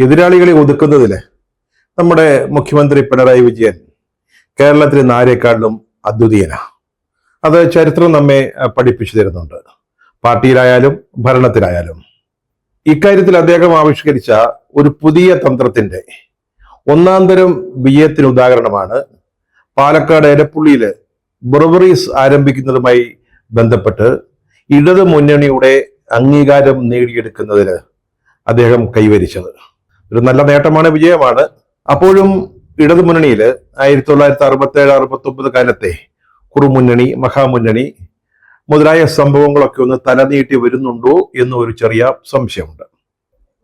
എതിരാളികളെ ഒതുക്കുന്നതില് നമ്മുടെ മുഖ്യമന്ത്രി പിണറായി വിജയൻ കേരളത്തിലെ ആരെക്കാളിലും അദ്വിതീയനാണ്. അത് ചരിത്രം നമ്മെ പഠിപ്പിച്ചു തരുന്നുണ്ട്. പാർട്ടിയിലായാലും ഭരണത്തിലായാലും ഇക്കാര്യത്തിൽ അദ്ദേഹം ആവിഷ്കരിച്ച ഒരു പുതിയ തന്ത്രത്തിന്റെ ഒന്നാം തരം വിജയത്തിന് ഉദാഹരണമാണ് പാലക്കാട് എരപ്പുള്ളിയില് ബ്രവറീസ് ആരംഭിക്കുന്നതുമായി ബന്ധപ്പെട്ട് ഇടതു മുന്നണിയുടെ അംഗീകാരം നേടിയെടുക്കുന്നതിന് അദ്ദേഹം കൈവരിച്ചത്. ഒരു നല്ല നേട്ടമാണ്, വിജയമാണ്. അപ്പോഴും ഇടതു മുന്നണിയില് 1967-69 കാലത്തെ കുറുമുന്നണി, മഹാമുന്നണി മുതലായ സംഭവങ്ങളൊക്കെ ഒന്ന് തലനീട്ടി വരുന്നുണ്ടോ എന്നൊരു ചെറിയ സംശയമുണ്ട്.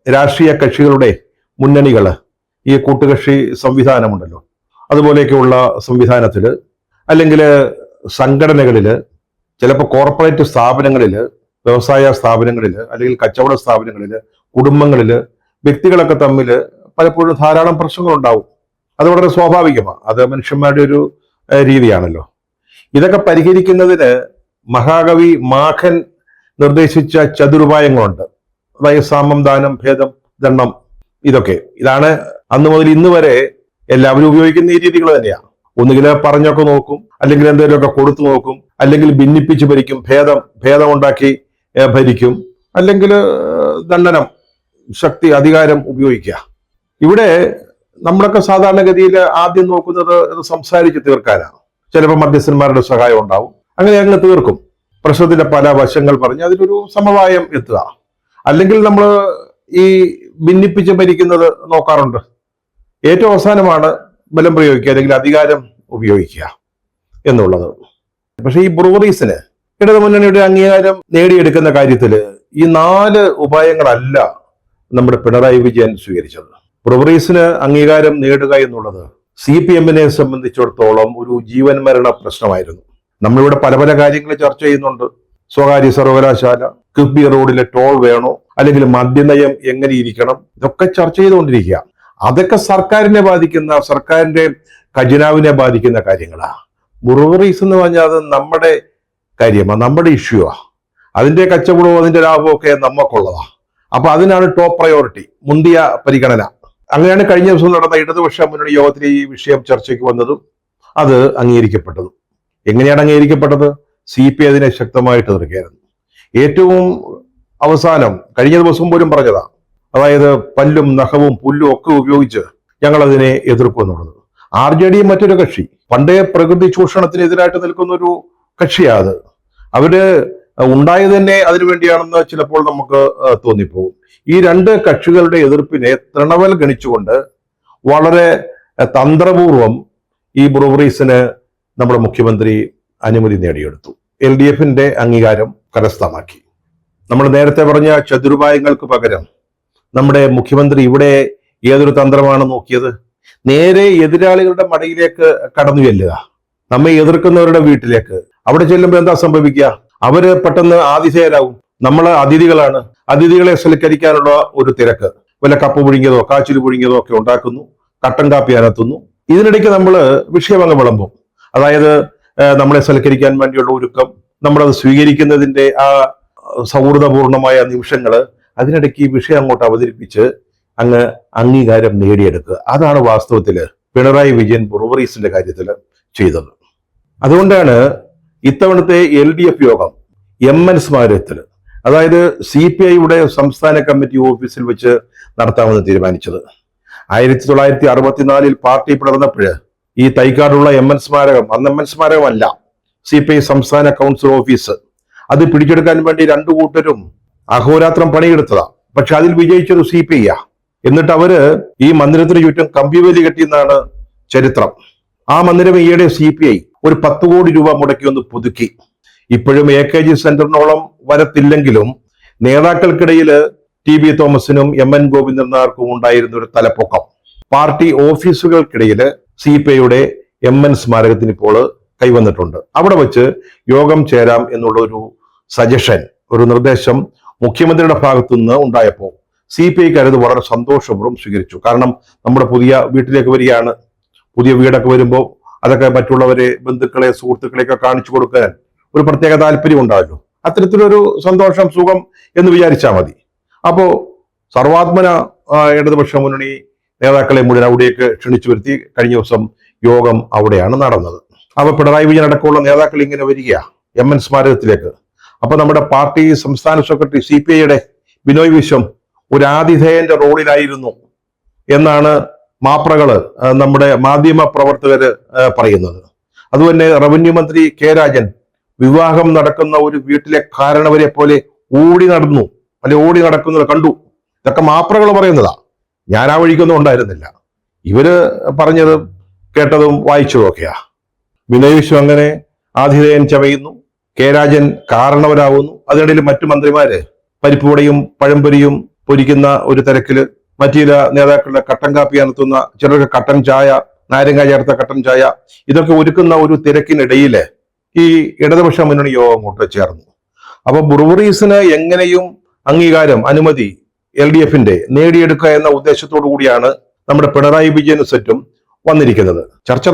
രാഷ്ട്രീയ കക്ഷികളുടെ മുന്നണികള്, ഈ കൂട്ടുകക്ഷി സംവിധാനമുണ്ടല്ലോ, അതുപോലെയൊക്കെയുള്ള സംവിധാനത്തില് അല്ലെങ്കിൽ സംഘടനകളില്, ചിലപ്പോൾ കോർപ്പറേറ്റ് സ്ഥാപനങ്ങളില്, വ്യവസായ സ്ഥാപനങ്ങളില്, അല്ലെങ്കിൽ കച്ചവട സ്ഥാപനങ്ങളില്, കുടുംബങ്ങളില് വ്യക്തികളൊക്കെ തമ്മിൽ പലപ്പോഴും ധാരാളം പ്രശ്നങ്ങൾ ഉണ്ടാവും. അത് വളരെ സ്വാഭാവികമാണ്. അത് മനുഷ്യന്മാരുടെ ഒരു രീതിയാണല്ലോ. ഇതൊക്കെ പരിഹരിക്കുന്നതിന് മഹാകവി മാഖൻ നിർദ്ദേശിച്ച ചതുരുപായങ്ങളുണ്ട്. അതായത് സാമം, ദാനം, ഭേദം, ദണ്ണം, ഇതാണ് അന്ന് മുതൽ ഇന്ന് വരെ എല്ലാവരും ഉപയോഗിക്കുന്ന ഈ രീതികൾ തന്നെയാണ്. ഒന്നുകിൽ പറഞ്ഞൊക്കെ നോക്കും, അല്ലെങ്കിൽ എന്തെങ്കിലുമൊക്കെ കൊടുത്തു നോക്കും, അല്ലെങ്കിൽ ഭിന്നിപ്പിച്ച് ഭരിക്കും, ഭേദം ഉണ്ടാക്കി ഭരിക്കും, അല്ലെങ്കിൽ ദണ്ഡനം, ശക്തി, അധികാരം ഉപയോഗിക്കുക. ഇവിടെ നമ്മളൊക്കെ സാധാരണഗതിയിൽ ആദ്യം നോക്കുന്നത് ഇത് സംസാരിച്ച് തീർക്കാനാണ്. ചിലപ്പോൾ മധ്യസ്ഥന്മാരുടെ സഹായം ഉണ്ടാവും, അങ്ങനെ അങ്ങ് തീർക്കും. പ്രശ്നത്തിന്റെ പല വശങ്ങൾ പറഞ്ഞ് അതിലൊരു സമവായം എത്തുക. അല്ലെങ്കിൽ നമ്മൾ ഈ ഭിന്നിപ്പിച്ച് ഭരിക്കുന്നത് നോക്കാറുണ്ട്. ഏറ്റവും അവസാനമാണ് ബലം പ്രയോഗിക്കുക, അല്ലെങ്കിൽ അധികാരം ഉപയോഗിക്കുക എന്നുള്ളത്. പക്ഷെ ഈ ബ്രൂവറീസിന് ഇടതു മുന്നണിയുടെ അംഗീകാരം നേടിയെടുക്കുന്ന കാര്യത്തിൽ ഈ 4 ഉപായങ്ങളല്ല നമ്മുടെ പിണറായി വിജയൻ സ്വീകരിച്ചത്. ബ്രൂവറീസിന് അംഗീകാരം നേടുക എന്നുള്ളത് CPM-നെ സംബന്ധിച്ചിടത്തോളം ഒരു ജീവൻ മരണ പ്രശ്നമായിരുന്നു. നമ്മളിവിടെ പല പല കാര്യങ്ങൾ ചർച്ച ചെയ്യുന്നുണ്ട്. സ്വകാര്യ സർവകലാശാല, കിഫ്ബി റോഡിലെ ടോൾ വേണോ, അല്ലെങ്കിൽ മദ്യനയം എങ്ങനെ ഇരിക്കണം, ഇതൊക്കെ ചർച്ച ചെയ്തുകൊണ്ടിരിക്കുക. അതൊക്കെ സർക്കാരിനെ ബാധിക്കുന്ന, സർക്കാരിന്റെ ഖജനാവിനെ ബാധിക്കുന്ന കാര്യങ്ങളാണ്. ബ്രൂവറീസ് എന്ന് പറഞ്ഞാൽ അത് നമ്മുടെ കാര്യമാണ്, നമ്മുടെ ഇഷ്യൂവാ. അതിന്റെ കച്ചവടവും അതിന്റെ ലാഭവും ഒക്കെ നമുക്കുള്ളതാ. അപ്പൊ അതിനാണ് ടോപ്പ് പ്രയോറിറ്റി, മുന്തിയ പരിഗണന. അങ്ങനെയാണ് കഴിഞ്ഞ ദിവസം നടന്ന ഇടതുപക്ഷ മുന്നണി യോഗത്തിൽ ഈ വിഷയം ചർച്ചയ്ക്ക് വന്നതും അത് അംഗീകരിക്കപ്പെട്ടതും. എങ്ങനെയാണ് അംഗീകരിക്കപ്പെട്ടത്? CPI അതിനെ ശക്തമായിട്ട് എതിർക്കുകയായിരുന്നു. ഏറ്റവും അവസാനം കഴിഞ്ഞ ദിവസം പോലും പറഞ്ഞതാ, അതായത് പല്ലും നഖവും പുല്ലും ഒക്കെ ഉപയോഗിച്ച് ഞങ്ങൾ അതിനെ എതിർക്കും എന്നുള്ളത്. RJD മറ്റൊരു കക്ഷി, പണ്ടേ പ്രകൃതി ചൂഷണത്തിനെതിരായിട്ട് നിൽക്കുന്ന ഒരു കക്ഷിയാണ് അത്. അവര് ഉണ്ടായത് തന്നെ അതിനുവേണ്ടിയാണെന്ന് ചിലപ്പോൾ നമുക്ക് തോന്നിപ്പോകും. ഈ 2 കക്ഷികളുടെ എതിർപ്പിനെ തൃണവൽ ഗണിച്ചുകൊണ്ട് വളരെ തന്ത്രപൂർവം ഈ ബ്രൂവറീസിന് നമ്മുടെ മുഖ്യമന്ത്രി അനുമതി നേടിയെടുത്തു. LDF-ന്റെ അംഗീകാരം കരസ്ഥമാക്കി. നമ്മൾ നേരത്തെ പറഞ്ഞ ചതുരുപായങ്ങൾക്ക് പകരം നമ്മുടെ മുഖ്യമന്ത്രി ഇവിടെ ഏതൊരു തന്ത്രമാണ് നോക്കിയത്? നേരെ എതിരാളികളുടെ മടയിലേക്ക് കടന്നു ചെല്ലുക, നമ്മെ എതിർക്കുന്നവരുടെ വീട്ടിലേക്ക്. അവിടെ ചെല്ലുമ്പോൾ എന്താ സംഭവിക്കുക? അവര് പെട്ടെന്ന് ആതിഥേയരാകും. നമ്മൾ അതിഥികളാണ്. അതിഥികളെ സൽക്കരിക്കാനുള്ള ഒരു തിരക്ക്. വല്ല കപ്പ് പുഴുങ്ങിയതോ കാച്ചിൽ പുഴുങ്ങിയതോ ഒക്കെ ഉണ്ടാക്കുന്നു, കട്ടൻ കാപ്പി അനത്തുന്നു. ഇതിനിടയ്ക്ക് നമ്മൾ വിഷയം അങ്ങ് വിളമ്പും. അതായത് നമ്മളെ സൽക്കരിക്കാൻ വേണ്ടിയുള്ള ഒരുക്കം, നമ്മളത് സ്വീകരിക്കുന്നതിന്റെ ആ സൗഹൃദപൂർണമായ നിമിഷങ്ങള്, അതിനിടയ്ക്ക് ഈ വിഷയം അങ്ങോട്ട് അവതരിപ്പിച്ച് അങ്ങ് അംഗീകാരം നേടിയെടുക്കുക. അതാണ് വാസ്തവത്തില് പിണറായി വിജയൻ ബ്രൂവറീസിന്റെ കാര്യത്തിൽ ചെയ്തത്. അതുകൊണ്ടാണ് ഇത്തവണത്തെ LDF യോഗം MN സ്മാരകത്തിൽ, അതായത് CPI-യുടെ സംസ്ഥാന കമ്മിറ്റി ഓഫീസിൽ വെച്ച് നടത്താമെന്ന് തീരുമാനിച്ചത്. 1964 പാർട്ടി പിളർന്നപ്പോൾ ഈ തൈക്കാടുള്ള MN സ്മാരകം, അന്ന് MN സ്മാരകമല്ല, CPI സംസ്ഥാന കൗൺസിൽ ഓഫീസ്, അത് പിടിച്ചെടുക്കാൻ വേണ്ടി 2 കൂട്ടരും അഹോരാത്രം പണിയെടുത്തതാ. പക്ഷെ അതിൽ വിജയിച്ചത് CPI-യാ. എന്നിട്ട് അവര് ഈ മന്ദിരത്തിന് ചുറ്റും കമ്പിവേലി കെട്ടിയെന്നാണ് ചരിത്രം. ആ മന്ദിരം ഈയിടെ CPI ഒരു 10 കോടി രൂപ മുടക്കി ഒന്ന് പുതുക്കി. ഇപ്പോഴും AKG സെന്ററിനോളം വരത്തില്ലെങ്കിലും നേതാക്കൾക്കിടയിൽ TB തോമസിനും MN ഗോവിന്ദനാർക്കും ഉണ്ടായിരുന്ന ഒരു തലപ്പൊക്കം പാർട്ടി ഓഫീസുകൾക്കിടയിൽ CPI-യുടെ MN സ്മാരകത്തിന് ഇപ്പോൾ കൈവന്നിട്ടുണ്ട്. അവിടെ വെച്ച് യോഗം ചേരാം എന്നുള്ള ഒരു സജഷൻ, ഒരു നിർദ്ദേശം മുഖ്യമന്ത്രിയുടെ ഭാഗത്തു നിന്ന് ഉണ്ടായപ്പോൾ CPI-ക്കാർ അത് വളരെ സന്തോഷപൂർവ്വം സ്വീകരിച്ചു. കാരണം നമ്മുടെ പുതിയ വീട്ടിലേക്ക് വരികയാണ്. പുതിയ വീടൊക്കെ വരുമ്പോൾ അതൊക്കെ മറ്റുള്ളവരെ, ബന്ധുക്കളെ, സുഹൃത്തുക്കളെയൊക്കെ കാണിച്ചു കൊടുക്കാൻ ഒരു പ്രത്യേക താല്പര്യം ഉണ്ടാവല്ലോ. അത്തരത്തിലൊരു സന്തോഷം, സുഖം എന്ന് വിചാരിച്ചാൽ മതി. അപ്പോ സർവാത്മന ഇടതുപക്ഷ മുന്നണി നേതാക്കളെ മുഴുവൻ അവിടേക്ക് ക്ഷണിച്ചു വരുത്തി കഴിഞ്ഞ ദിവസം യോഗം അവിടെയാണ് നടന്നത്. അപ്പൊ പിണറായി വിജയൻ അടക്കമുള്ള നേതാക്കൾ ഇങ്ങനെ വരിക MN സ്മാരകത്തിലേക്ക്. അപ്പൊ നമ്മുടെ പാർട്ടി സംസ്ഥാന സെക്രട്ടറി CPIയുടെ ബിനോയ് വിശ്വം ഒരു ആതിഥേയന്റെ റോളിലായിരുന്നു എന്നാണ് മാപ്രകള് നമ്മുടെ മാധ്യമ പ്രവർത്തകര് പറയുന്നത്. അതുപോലെ റവന്യൂ മന്ത്രി K രാജൻ വിവാഹം നടക്കുന്ന ഒരു വീട്ടിലെ കാരണവരെ പോലെ ഓടി നടക്കുന്നത് കണ്ടു. ഇതൊക്കെ മാപ്രകൾ പറയുന്നതാ, ഞാൻ ആ വഴിക്കൊന്നും ഉണ്ടായിരുന്നില്ല. ഇവര് പറഞ്ഞത് കേട്ടതും വായിച്ചതും ഒക്കെയാ. ബിനോയ് വിശ്വം അങ്ങനെ ആതിഥേയൻ ചമയുന്നു, K രാജൻ കാരണവരാകുന്നു. അതിനിടയിൽ മറ്റു മന്ത്രിമാര് പരിപ്പുവടയും പഴംപൊരിയും പൊരിക്കുന്ന ഒരു തിരക്കില്, മറ്റു ചില നേതാക്കളുടെ കട്ടൻ കാപ്പി അനത്തുന്ന, ചിലർക്ക് കട്ടൻ ചായ, നാരങ്ങ ചേർത്ത കട്ടൻ ചായ, ഇതൊക്കെ ഒരുക്കുന്ന ഒരു തിരക്കിനിടയില് ഈ ഇടതുപക്ഷ മുന്നണി യോഗം കൊണ്ട് ചേർന്നു. അപ്പൊ ബ്രൂവറീസിന് എങ്ങനെയും അംഗീകാരം, അനുമതി LDFന്റെ നേടിയെടുക്കുക എന്ന ഉദ്ദേശത്തോടു കൂടിയാണ് നമ്മുടെ പിണറായി വിജയനും സെറ്റും വന്നിരിക്കുന്നത്. ചർച്ച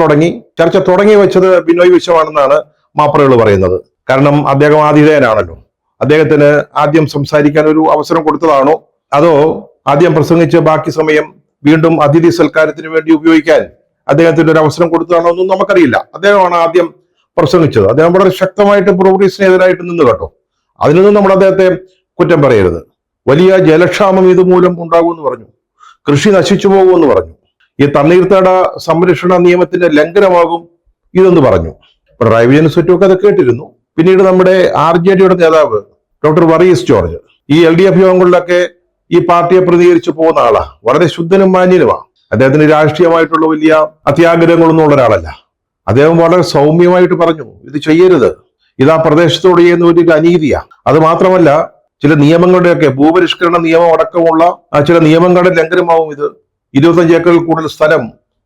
തുടങ്ങി വെച്ചത് ബിനോയ് വിശ്വമാണെന്നാണ് മാപ്രകൾ പറയുന്നത്. കാരണം അദ്ദേഹം ആതിഥേയനാണല്ലോ. അദ്ദേഹത്തിന് ആദ്യം സംസാരിക്കാൻ ഒരു അവസരം കൊടുത്തതാണോ, അതോ ആദ്യം പ്രസംഗിച്ച് ബാക്കി സമയം വീണ്ടും അതിഥി സൽക്കാരത്തിന് വേണ്ടി ഉപയോഗിക്കാൻ അദ്ദേഹത്തിന് ഒരു അവസരം കൊടുത്തതാണോ ഒന്നും നമുക്കറിയില്ല. അദ്ദേഹമാണ് ആദ്യം പ്രസംഗിച്ചത്. അദ്ദേഹം വളരെ ശക്തമായിട്ട് ബ്രൂവറീസിനെതിരായിട്ട് നിന്ന് കേട്ടോ. അതിനൊന്നും നമ്മൾ അദ്ദേഹത്തെ കുറ്റം പറയരുത്. വലിയ ജലക്ഷാമം ഇതുമൂലം ഉണ്ടാകുമെന്ന് പറഞ്ഞു, കൃഷി നശിച്ചു പോകുമെന്ന് പറഞ്ഞു, ഈ തണ്ണീർത്തട സംരക്ഷണ നിയമത്തിന്റെ ലംഘനമാകും ഇതെന്ന് പറഞ്ഞു. പിണറായി വിജയൻ സെറ്റുമൊക്കെ അത് കേട്ടിരുന്നു. പിന്നീട് നമ്മുടെ RJDയുടെ നേതാവ് ഡോക്ടർ വർഗീസ് ജോർജ് ഈ LDF യോഗങ്ങളിലൊക്കെ ഈ പാർട്ടിയെ പ്രതികരിച്ചു പോകുന്ന ആളാ, വളരെ ശുദ്ധനും മാന്യനുമാണ്. അദ്ദേഹത്തിന് രാഷ്ട്രീയമായിട്ടുള്ള വലിയ അത്യാഗ്രഹങ്ങളൊന്നും ഉള്ള ഒരാളല്ല. അദ്ദേഹം വളരെ സൗമ്യമായിട്ട് പറഞ്ഞു, ഇത് ചെയ്യരുത്, ഇത് ആ പ്രദേശത്തോട് ചെയ്യുന്ന ഒരു അനീതിയാ. അത് മാത്രമല്ല, ചില നിയമങ്ങളുടെയൊക്കെ ഭൂപരിഷ്കരണ നിയമം അടക്കമുള്ള ചില നിയമങ്ങളുടെ ലംഘനമാവും ഇത്. 25 ഏക്കറിൽ കൂടുതൽ സ്ഥലം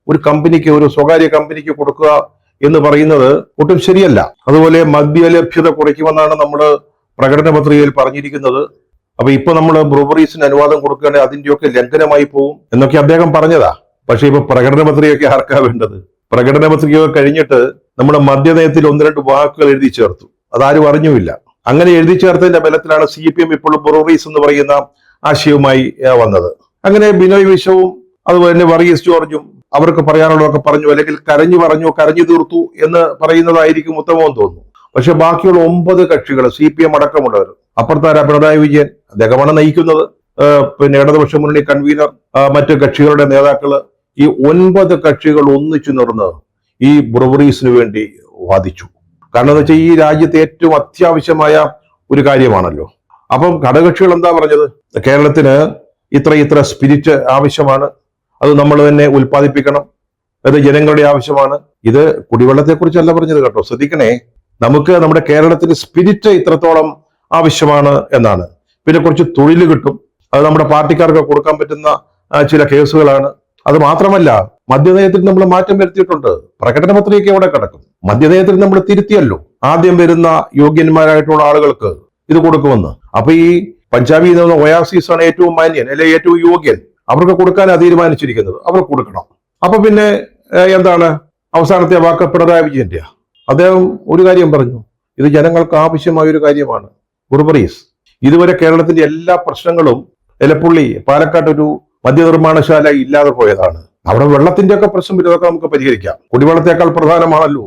ഒരു കമ്പനിക്ക്, ഒരു സ്വകാര്യ കമ്പനിക്ക് കൊടുക്കുക എന്ന് പറയുന്നത് ഒട്ടും ശരിയല്ല. അതുപോലെ മദ്യലഭ്യത കുറയ്ക്കുമെന്നാണ് നമ്മൾ പ്രകടന പത്രികയിൽ പറഞ്ഞിരിക്കുന്നത്. അപ്പൊ ഇപ്പൊ നമ്മൾ ബ്രൂവറീസിന് അനുവാദം കൊടുക്കുകയാണെങ്കിൽ അതിന്റെയൊക്കെ ലംഘനമായി പോകും എന്നൊക്കെ അദ്ദേഹം പറഞ്ഞതാ. പക്ഷെ ഇപ്പൊ പ്രകടന പത്രികയൊക്കെ ആർക്കാ വേണ്ടത്? പ്രകടന പത്രികയൊക്കെ കഴിഞ്ഞിട്ട് നമ്മുടെ മദ്യനയത്തിൽ 1-2 വാക്കുകൾ എഴുതി ചേർത്തു, അതാരും അറിഞ്ഞുമില്ല. അങ്ങനെ എഴുതി ചേർത്തതിന്റെ ബലത്തിലാണ് CPM ഇപ്പോൾ ബ്രൂവറീസ് എന്ന് പറയുന്ന ആശയവുമായി വന്നത്. അങ്ങനെ ബിനോയ് വിശ്വവും അതുപോലെ തന്നെ വർഗീസ് ജോർജും അവർക്ക് പറയാനുള്ളതൊക്കെ പറഞ്ഞു, അല്ലെങ്കിൽ കരഞ്ഞു തീർത്തു എന്ന് പറയുന്നതായിരിക്കും ഉത്തമമെന്ന് തോന്നുന്നു. പക്ഷെ ബാക്കിയുള്ള 9 കക്ഷികൾ, CPM അടക്കമുള്ളവർ, അപ്പുറത്താര പിണറായി വിജയൻ, അദ്ദേഹമാണ് നയിക്കുന്നത്, പിന്നെ ഇടതുപക്ഷ മുന്നണി കൺവീനർ, മറ്റു കക്ഷികളുടെ നേതാക്കള്, ഈ 9 കക്ഷികൾ ഒന്നിച്ചു നിർന്ന് ഈ ബ്രൂവറീസിന് വേണ്ടി വാദിച്ചു. കാരണം എന്ന് വെച്ചാൽ ഈ രാജ്യത്തെ ഏറ്റവും അത്യാവശ്യമായ ഒരു കാര്യമാണല്ലോ. അപ്പം ഘടകകക്ഷികൾ എന്താ പറഞ്ഞത്? കേരളത്തിന് ഇത്ര സ്പിരിറ്റ് ആവശ്യമാണ്, അത് നമ്മൾ തന്നെ ഉൽപ്പാദിപ്പിക്കണം, അത് ജനങ്ങളുടെ ആവശ്യമാണ്. ഇത് കുടിവെള്ളത്തെക്കുറിച്ചല്ല പറഞ്ഞത് കേട്ടോ, ശ്രദ്ധിക്കണേ. നമുക്ക് നമ്മുടെ കേരളത്തിന് സ്പിരിറ്റ് ഇത്രത്തോളം ആവശ്യമാണ് എന്നാണ്. പിന്നെ കുറച്ച് തൊഴിൽ കിട്ടും, അത് നമ്മുടെ പാർട്ടിക്കാർക്ക് കൊടുക്കാൻ പറ്റുന്ന ചില കേസുകളാണ്. അത് മാത്രമല്ല, മദ്യനയത്തിൽ നമ്മൾ മാറ്റം വരുത്തിയിട്ടുണ്ട്. പ്രകടന പത്രികയ്ക്ക് എവിടെ കിടക്കും? മദ്യനയത്തിൽ നമ്മൾ തിരുത്തിയല്ലോ, ആദ്യം വരുന്ന യോഗ്യന്മാരായിട്ടുള്ള ആളുകൾക്ക് ഇത് കൊടുക്കുമെന്ന്. അപ്പൊ ഈ പഞ്ചാബിൽ നിന്ന് ഒയാസിസ് ആണ് ഏറ്റവും മാന്യൻ, അല്ലെങ്കിൽ ഏറ്റവും യോഗ്യൻ, അവർക്ക് കൊടുക്കാനാണ് തീരുമാനിച്ചിരിക്കുന്നത്, അവർക്ക് കൊടുക്കണം. അപ്പൊ പിന്നെ എന്താണ് അവസാനത്തെ വാക്ക്? പിണറായി വിജയന്റെ. അദ്ദേഹം ഒരു കാര്യം പറഞ്ഞു, ഇത് ജനങ്ങൾക്ക് ആവശ്യമായ ഒരു കാര്യമാണ്. ബ്രൂവറീസ് ഇതുവരെ കേരളത്തിന്റെ എല്ലാ പ്രശ്നങ്ങളും, എലപ്പുള്ളി, പാലക്കാട് ഒരു മദ്യനിർമ്മാണശാല ഇല്ലാതെ പോയതാണ്. അവിടെ വെള്ളത്തിന്റെ ഒക്കെ പ്രശ്നം ഇതൊക്കെ നമുക്ക് പരിഹരിക്കാം. കുടിവെള്ളത്തെക്കാൾ പ്രധാനമാണല്ലോ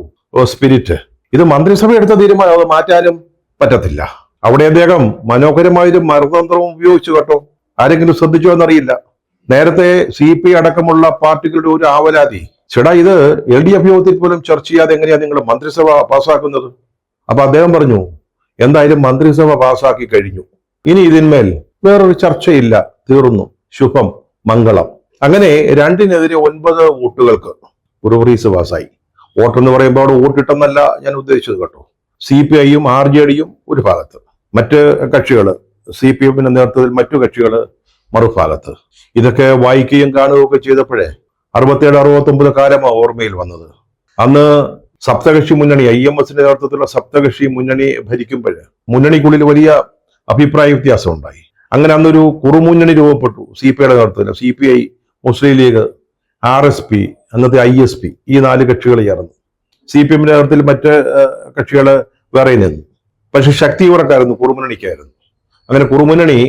സ്പിരിറ്റ്. ഇത് മന്ത്രിസഭ എടുത്ത തീരുമാനം, അത് മാറ്റാനും പറ്റത്തില്ല. അവിടെ അദ്ദേഹം മനോഹരമായൊരു മറുതന്ത്രവും ഉപയോഗിച്ചു കേട്ടോ. ആരെങ്കിലും ശ്രദ്ധിച്ചോ എന്നറിയില്ല. നേരത്തെ CPI അടക്കമുള്ള പാർട്ടികളുടെ ഒരു ആവലാതി, ചേട്ടാ ഇത് LDF യോഗത്തിൽ പോലും ചർച്ച ചെയ്യാതെ എങ്ങനെയാ നിങ്ങൾ മന്ത്രിസഭ പാസ്സാക്കുന്നത്? അപ്പൊ അദ്ദേഹം പറഞ്ഞു, എന്തായാലും മന്ത്രിസഭ പാസ്സാക്കി കഴിഞ്ഞു, ഇനി ഇതിന്മേൽ വേറൊരു ചർച്ചയില്ല, തീർന്നു, ശുഭം മംഗളം. അങ്ങനെ 2-നെതിരെ 9 വോട്ടുകൾക്ക് ബ്രൂവറീസ് പാസ്സായി. വോട്ടെന്ന് പറയുമ്പോൾ അവിടെ വോട്ടിട്ടെന്നല്ല ഞാൻ ഉദ്ദേശിച്ചത് കേട്ടോ. CPIയും RJDയും ഒരു ഭാഗത്ത്, മറ്റ് കക്ഷികൾ, CPMന്റെ നേതൃത്വത്തിൽ മറ്റു കക്ഷികൾ മറുഭാഗത്ത്. ഇതൊക്കെ വായിക്കുകയും കാണുകയൊക്കെ ചെയ്തപ്പോഴേ 67-69 കാലമാണ് ഓർമ്മയിൽ വന്നത്. അന്ന് സപ്തകക്ഷി മുന്നണി, IMSന്റെ നേതൃത്വത്തിലുള്ള സപ്തകക്ഷി മുന്നണി ഭരിക്കുമ്പോൾ മുന്നണിക്കുള്ളിൽ വലിയ അഭിപ്രായ വ്യത്യാസം ഉണ്ടായി. അങ്ങനെ അന്നൊരു കുറുമുന്നണി രൂപപ്പെട്ടു CPIയുടെ നേതൃത്വത്തിൽ. CPI, മുസ്ലിം ലീഗ്, RSP, അന്നത്തെ ISP, ഈ 4 കക്ഷികൾ ചേർന്നു. CPMന്റെ നേതൃത്വത്തിൽ മറ്റ് കക്ഷികൾ വേറെ നിന്നു. പക്ഷെ ശക്തി ഇവർക്കായിരുന്നു, കുറുമുന്നണിക്കായിരുന്നു. അങ്ങനെ കുറുമുന്നണി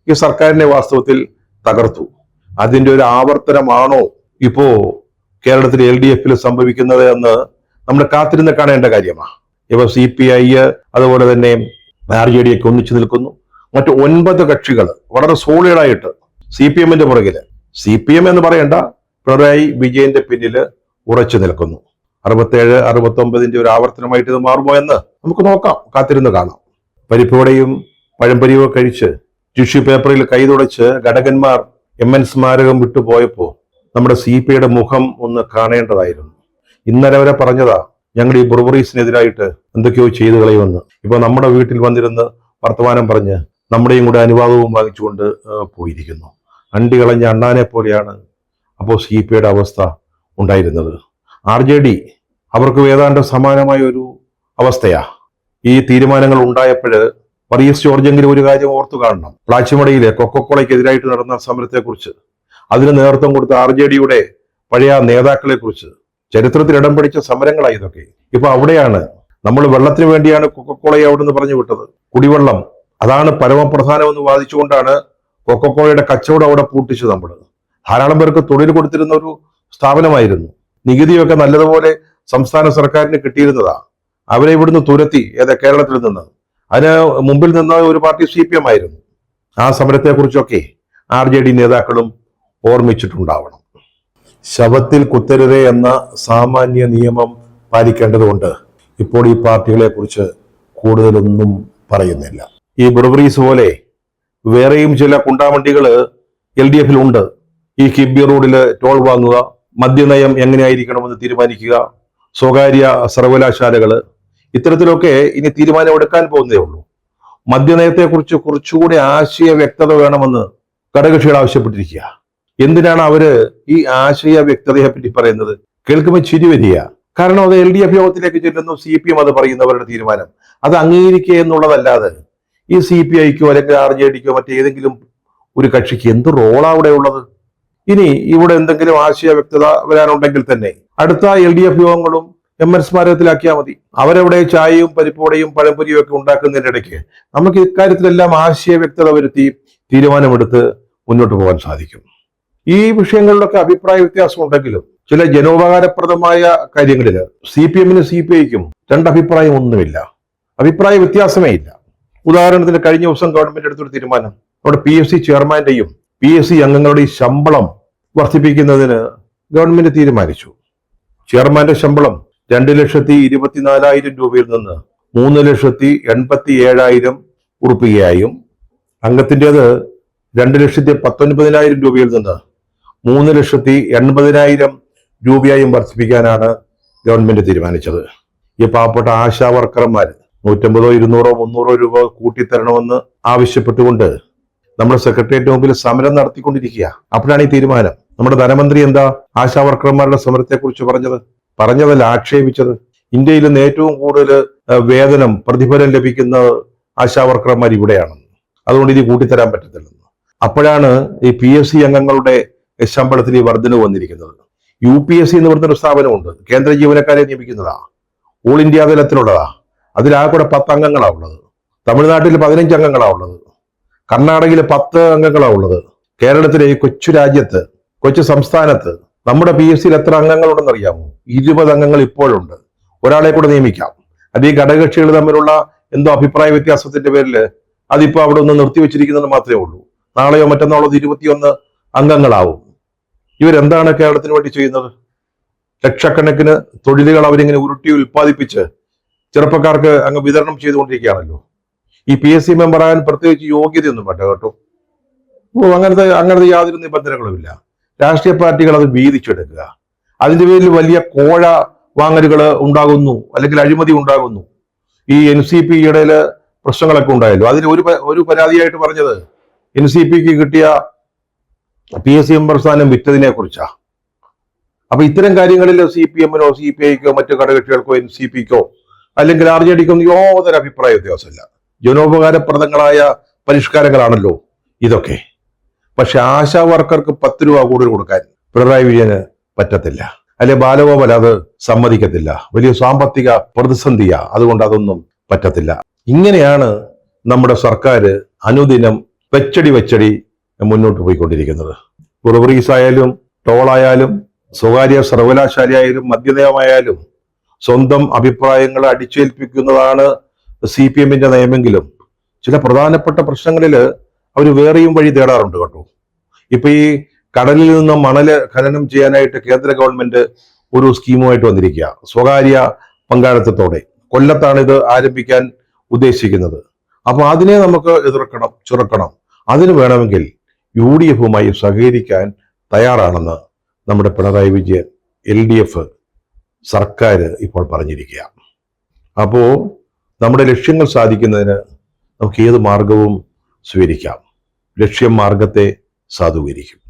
ഈ സർക്കാരിനെ വാസ്തവത്തിൽ തകർത്തു. അതിന്റെ ഒരു ആവർത്തനമാണോ ഇപ്പോ കേരളത്തിൽ LDF സംഭവിക്കുന്നത് എന്ന് നമ്മൾ കാത്തിരുന്ന് കാണേണ്ട കാര്യമാണ്. ഇപ്പൊ CPI അതുപോലെ തന്നെ RJD ഒക്കെ ഒന്നിച്ചു നിൽക്കുന്നു. മറ്റു 9 കക്ഷികൾ വളരെ സോളിഡായിട്ട് CPM-ന്റെ പുറകില്, CPM എന്ന് പറയേണ്ട, പിണറായി വിജയന്റെ പിന്നില് ഉറച്ചു നിൽക്കുന്നു. 67, 69 ഒരു ആവർത്തനമായിട്ട് ഇത് മാറുമോ എന്ന് നമുക്ക് നോക്കാം, കാത്തിരുന്ന് കാണാം. പരിപ്പോടെയും പഴംപരിയോ കഴിച്ച് ടിഷ്യൂ പേപ്പറിൽ കൈതുടച്ച് ഘടകന്മാർ MN സ്മാരകം വിട്ടുപോയപ്പോ നമ്മുടെ CPIയുടെ മുഖം ഒന്ന് കാണേണ്ടതായിരുന്നു. ഇന്നലെ വരെ പറഞ്ഞതാ ഞങ്ങൾ ഈ ബ്രൂവറീസിനെതിരായിട്ട് എന്തൊക്കെയോ ചെയ്തു കളയുമെന്ന്. ഇപ്പൊ നമ്മുടെ വീട്ടിൽ വന്നിരുന്ന് വർത്തമാനം പറഞ്ഞ് നമ്മുടെയും കൂടെ അനുവാദവും വാങ്ങിച്ചുകൊണ്ട് പോയിരിക്കുന്നു. അണ്ടി കളഞ്ഞ അണ്ണാനെ പോലെയാണ് അപ്പോൾ CPIയുടെ അവസ്ഥ ഉണ്ടായിരുന്നത്. RJD അവർക്ക് ഏതാണ്ട് സമാനമായ ഒരു അവസ്ഥയാ. ഈ തീരുമാനങ്ങൾ ഉണ്ടായപ്പോൾ വർഗീസ് ജോർജെങ്കിലും ഒരു കാര്യം ഓർത്തു കാണണം. പ്ലാച്ചിമടയിലെ കൊക്കക്കോളയ്ക്കെതിരായിട്ട് നടന്ന സമരത്തെക്കുറിച്ച്, അതിന് നേതൃത്വം കൊടുത്ത RJDയുടെ പഴയ നേതാക്കളെ കുറിച്ച് ചരിത്രത്തിൽ ഇടം പിടിച്ച സമരങ്ങളായി ഇതൊക്കെ. ഇപ്പൊ അവിടെയാണ് നമ്മൾ വെള്ളത്തിന് വേണ്ടിയാണ് കൊക്കക്കോളയെ അവിടെ നിന്ന് പറഞ്ഞു വിട്ടത്. കുടിവെള്ളം അതാണ് പരമപ്രധാനമെന്ന് വാദിച്ചുകൊണ്ടാണ് കൊക്കക്കോളയുടെ കച്ചവടം അവിടെ പൂട്ടിച്ചത്. നമ്മൾ ധാരാളം പേർക്ക് തൊഴിൽ കൊടുത്തിരുന്ന ഒരു സ്ഥാപനമായിരുന്നു. നികുതിയൊക്കെ നല്ലതുപോലെ സംസ്ഥാന സർക്കാരിന് കിട്ടിയിരുന്നതാ. അവരെ ഇവിടുന്ന് തുരത്തി കേരളത്തിൽ നിന്ന്. അതിന് മുമ്പിൽ നിന്ന ഒരു പാർട്ടി CPM ആയിരുന്നു. ആ സമരത്തെക്കുറിച്ചൊക്കെ RJD നേതാക്കളും ഓർമ്മിച്ചിട്ടുണ്ടാവണം. ശവത്തിൽ കുത്തരുതേ എന്ന സാമാന്യ നിയമം പാലിക്കേണ്ടതുകൊണ്ട് ഇപ്പോൾ ഈ പാർട്ടികളെ കുറിച്ച് കൂടുതലൊന്നും പറയുന്നില്ല. ഈ ബ്രൂവറീസ് പോലെ വേറെയും ചില കുണ്ടാമണ്ടികൾ LDF ഉണ്ട്. ഈ കിബി റോഡിൽ ടോൾ വാങ്ങുക, മദ്യനയം എങ്ങനെയായിരിക്കണമെന്ന് തീരുമാനിക്കുക, സ്വകാര്യ സർവകലാശാലകൾ, ഇത്തരത്തിലൊക്കെ ഇനി തീരുമാനമെടുക്കാൻ പോകുന്നതേ ഉള്ളൂ. മദ്യനയത്തെക്കുറിച്ച് കുറച്ചുകൂടി ആശയ വ്യക്തത വേണമെന്ന് ഘടകകക്ഷികൾ ആവശ്യപ്പെട്ടിരിക്കുക. എന്തിനാണ് അവര് ഈ ആശയ വ്യക്തതയെ പറ്റി പറയുന്നത്? കേൾക്കുമ്പോൾ ചിരി വരിക. കാരണം അത് LDF യോഗത്തിലേക്ക് ചെല്ലുന്നു, CPM അത് പറയുന്നവരുടെ തീരുമാനം അത് അംഗീകരിക്കുക എന്നുള്ളതല്ലാതെ ഈ CPIക്കോ അല്ലെങ്കിൽ RJDക്കോ മറ്റേതെങ്കിലും ഒരു കക്ഷിക്ക് എന്ത് റോളാ അവിടെ ഉള്ളത്? ഇനി ഇവിടെ എന്തെങ്കിലും ആശയ വ്യക്തത വരാനുണ്ടെങ്കിൽ തന്നെ അടുത്ത LDF യോഗങ്ങളും MN സ്മാരകത്തിലാക്കിയാൽ മതി. അവരവിടെ ചായയും പരിപ്പോടെയും പഴംപൊരിയും ഒക്കെ ഉണ്ടാക്കുന്നതിന്റെ ഇടയ്ക്ക് നമുക്ക് ഇക്കാര്യത്തിലെല്ലാം ആശയ വ്യക്തത വരുത്തി തീരുമാനമെടുത്ത് മുന്നോട്ട് പോകാൻ സാധിക്കും. ഈ വിഷയങ്ങളിലൊക്കെ അഭിപ്രായ വ്യത്യാസം ഉണ്ടെങ്കിലും ചില ജനോപകാരപ്രദമായ കാര്യങ്ങളിൽ CPM-നും CPIക്കും രണ്ടഭിപ്രായം ഒന്നുമില്ല, അഭിപ്രായ വ്യത്യാസമേ ഇല്ല. ഉദാഹരണത്തിന് കഴിഞ്ഞ ദിവസം ഗവൺമെന്റ് എടുത്തൊരു തീരുമാനം, നമ്മുടെ PSC ചെയർമാന്റെയും PSC അംഗങ്ങളുടെയും ശമ്പളം വർദ്ധിപ്പിക്കുന്നതിന് ഗവൺമെന്റ് തീരുമാനിച്ചു. ചെയർമാന്റെ ശമ്പളം 2,24,000 രൂപയിൽ നിന്ന് 3,87,000 ഉറുപ്പികയായും അംഗത്തിൻ്റെത് 2,19,000 രൂപയിൽ നിന്ന് 3,80,000 രൂപയായും വർദ്ധിപ്പിക്കാനാണ് ഗവൺമെന്റ് തീരുമാനിച്ചത്. ഈ പാവപ്പെട്ട ആശാ വർക്കർമാർ 150, 200, 300 രൂപ കൂട്ടിത്തരണമെന്ന് ആവശ്യപ്പെട്ടുകൊണ്ട് നമ്മുടെ സെക്രട്ടേറിയറ്റ് മുമ്പിൽ സമരം നടത്തിക്കൊണ്ടിരിക്കുക. അപ്പോഴാണ് ഈ തീരുമാനം. നമ്മുടെ ധനമന്ത്രി എന്താ ആശാ വർക്കർമാരുടെ സമരത്തെക്കുറിച്ച് പറഞ്ഞതല്ല, ആക്ഷേപിച്ചത്. ഇന്ത്യയിൽ നിന്ന് ഏറ്റവും കൂടുതൽ വേതനം, പ്രതിഫലം ലഭിക്കുന്ന ആശാ വർക്കർമാർ ഇവിടെയാണ്, അതുകൊണ്ട് ഇത് കൂട്ടിത്തരാൻ പറ്റത്തില്ലെന്ന്. അപ്പോഴാണ് ഈ PSC അംഗങ്ങളുടെ ശമ്പളത്തിൽ ഈ വർധന വന്നിരിക്കുന്നത്. UPSC എന്ന് പറഞ്ഞൊരു സ്ഥാപനമുണ്ട്, കേന്ദ്ര ജീവനക്കാരെ നിയമിക്കുന്നതാ, ഓൾ ഇന്ത്യ തലത്തിലുള്ളതാ. അതിലാകെ 10 അംഗങ്ങളാണ് ഉള്ളത്. തമിഴ്നാട്ടിൽ 15 അംഗങ്ങളാണ് ഉള്ളത്. കർണാടകയിൽ 10 അംഗങ്ങളാണ് ഉള്ളത്. കേരളത്തിലെ ഈ കൊച്ചു രാജ്യത്ത്, കൊച്ചു സംസ്ഥാനത്ത് നമ്മുടെ PSCയിൽ എത്ര അംഗങ്ങളുണ്ടെന്ന് അറിയാമോ? 20 അംഗങ്ങൾ ഇപ്പോഴുണ്ട്. ഒരാളെ കൂടെ നിയമിക്കാം. അത് ഈ ഘടകകക്ഷികൾ തമ്മിലുള്ള എന്തോ അഭിപ്രായ വ്യത്യാസത്തിന്റെ പേരിൽ അതിപ്പോ അവിടെ ഒന്ന് നിർത്തിവെച്ചിരിക്കുന്നത് മാത്രമേ ഉള്ളൂ. നാളെയോ മറ്റന്നാളോ 21 അംഗങ്ങളാവും. ഇവരെന്താണ് കേരളത്തിന് വേണ്ടി ചെയ്യുന്നത്? ലക്ഷക്കണക്കിന് തൊഴിലുകൾ അവരിങ്ങനെ ഉരുട്ടി ഉൽപ്പാദിപ്പിച്ച് ചെറുപ്പക്കാർക്ക് അങ്ങ് വിതരണം ചെയ്തുകൊണ്ടിരിക്കുകയാണല്ലോ. ഈ PSC മെമ്പറാകാൻ പ്രത്യേകിച്ച് യോഗ്യതയൊന്നും വേണ്ട കേട്ടോ. അങ്ങനത്തെ യാതൊരു നിബന്ധനകളുമില്ല. രാഷ്ട്രീയ പാർട്ടികൾ അത് വീതിച്ചെടുക്കുക, അതിന്റെ പേരിൽ വലിയ കോഴ വാങ്ങലുകൾ ഉണ്ടാകുന്നു, അല്ലെങ്കിൽ അഴിമതി ഉണ്ടാകുന്നു. ഈ NCP ഇടയിൽ പ്രശ്നങ്ങളൊക്കെ ഉണ്ടായല്ലോ. അതിൽ ഒരു പരാതിയായിട്ട് പറഞ്ഞത് NCPക്ക് കിട്ടിയ PSC മെമ്പർ സ്ഥാനം വിറ്റതിനെ കുറിച്ചാ. അപ്പൊ ഇത്തരം കാര്യങ്ങളിൽ CPM-നോ CPIക്കോ മറ്റു ഘടകകക്ഷികൾക്കോ NCPക്കോ അല്ലെങ്കിൽ RJDക്കോ യാതൊരു അഭിപ്രായ വ്യത്യാസമില്ല. ജനോപകാരപ്രദങ്ങളായ പരിഷ്കാരങ്ങളാണല്ലോ ഇതൊക്കെ. പക്ഷെ ആശാ വർക്കർക്ക് 10 രൂപ കൂടുതൽ കൊടുക്കാൻ പിണറായി വിജയന് പറ്റത്തില്ല, അല്ലെ ബാലഗോപാൽ അത് സമ്മതിക്കത്തില്ല. വലിയ സാമ്പത്തിക പ്രതിസന്ധിയാ, അതുകൊണ്ട് അതൊന്നും പറ്റത്തില്ല. ഇങ്ങനെയാണ് നമ്മുടെ സർക്കാർ അനുദിനം വെച്ചടി മുന്നോട്ട് പോയിക്കൊണ്ടിരിക്കുന്നത്. ബ്രൂവറീസ് ആയാലും ടോളായാലും സ്വകാര്യ സർവകലാശാലയായാലും മദ്യനയമായാലും സ്വന്തം അഭിപ്രായങ്ങൾ അടിച്ചേൽപ്പിക്കുന്നതാണ് CPM-ന്റെ നയമെങ്കിലും ചില പ്രധാനപ്പെട്ട പ്രശ്നങ്ങളിൽ അവർ വേറെയും വഴി തേടാറുണ്ട് കേട്ടോ. ഇപ്പൊ ഈ കടലിൽ നിന്ന് മണല് ഖനനം ചെയ്യാനായിട്ട് കേന്ദ്ര ഗവൺമെന്റ് ഒരു സ്കീമുമായിട്ട് വന്നിരിക്കുക, സ്വകാര്യ പങ്കാളിത്തത്തോടെ. കൊല്ലത്താണ് ഇത് ആരംഭിക്കാൻ ഉദ്ദേശിക്കുന്നത്. അപ്പൊ അതിനെ നമുക്ക് എതിർക്കണം, ചെറുക്കണം. അതിന് വേണമെങ്കിൽ UDF-മായി സഹകരിക്കാൻ തയ്യാറാണെന്ന് നമ്മുടെ പിണറായി വിജയൻ LDF സർക്കാർ ഇപ്പോൾ പറഞ്ഞിരിക്കുക. അപ്പോ നമ്മുടെ ലക്ഷ്യങ്ങൾ സാധിക്കുന്നതിന് നമുക്ക് ഏത് മാർഗവും സ്വീകരിക്കാം. ലക്ഷ്യം മാർഗത്തെ സാധൂകരിക്കും.